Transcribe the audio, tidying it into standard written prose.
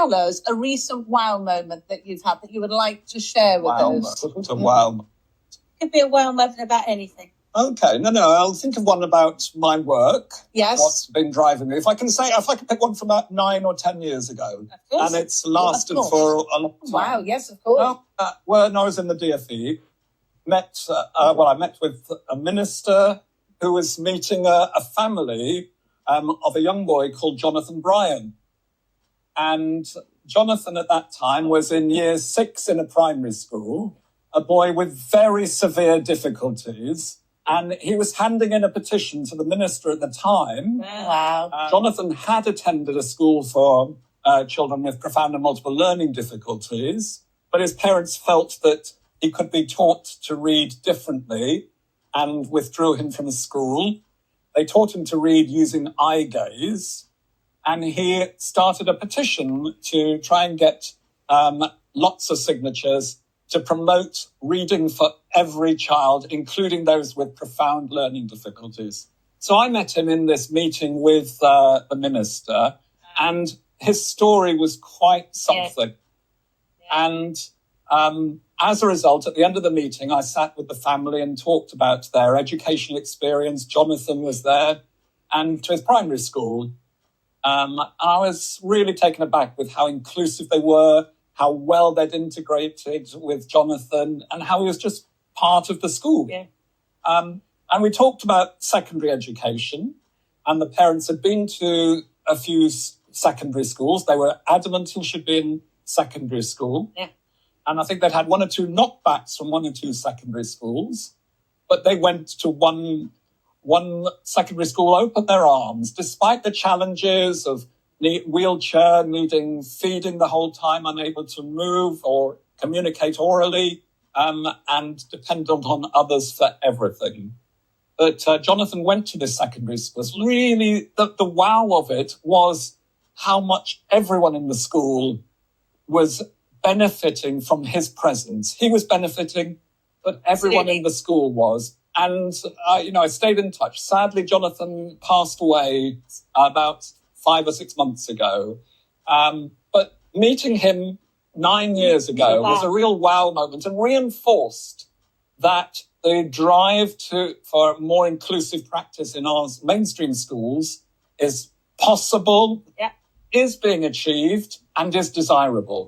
tell us a recent wow moment that you've had that you would like to share with us? It's a wow moment. It could be a wow moment about anything. Okay, no, I'll think of one about my work. Yes. What's been driving me. If I can pick one from about 9 or 10 years ago. Of course. And it's lasted for a long time. Wow, yes, of course. When I was in the DfE, I met with a minister who was meeting a family of a young boy called Jonathan Bryan. And Jonathan at that time was in year 6 in a primary school, a boy with very severe difficulties. And he was handing in a petition to the minister at the time. Wow. Jonathan had attended a school for children with profound and multiple learning difficulties, but his parents felt that he could be taught to read differently and withdrew him from the school. They taught him to read using eye gaze, and he started a petition to try and get lots of signatures to promote reading for every child, including those with profound learning difficulties. So I met him in this meeting with the minister, and his story was quite something. Yeah. And as a result, at the end of the meeting, I sat with the family and talked about their educational experience. Jonathan was there, and to his primary school. I was really taken aback with how inclusive they were, how well they'd integrated with Jonathan, and how he was just part of the school. Yeah. And we talked about secondary education, and the parents had been to a few secondary schools. They were adamant he should be in secondary school. Yeah. And I think they'd had 1 or 2 knockbacks from 1 or 2 secondary schools, but they went to one secondary school, opened their arms, despite the challenges of wheelchair, needing feeding the whole time, unable to move or communicate orally, and dependent on others for everything. But Jonathan went to this secondary school. Really, the wow of it was how much everyone in the school was benefiting from his presence. He was benefiting, but everyone in the school was. And, I stayed in touch. Sadly, Jonathan passed away about 5 or 6 months ago. But meeting him 9 years ago was a real wow moment, and reinforced that the drive for more inclusive practice in our mainstream schools is possible, is being achieved, and is desirable.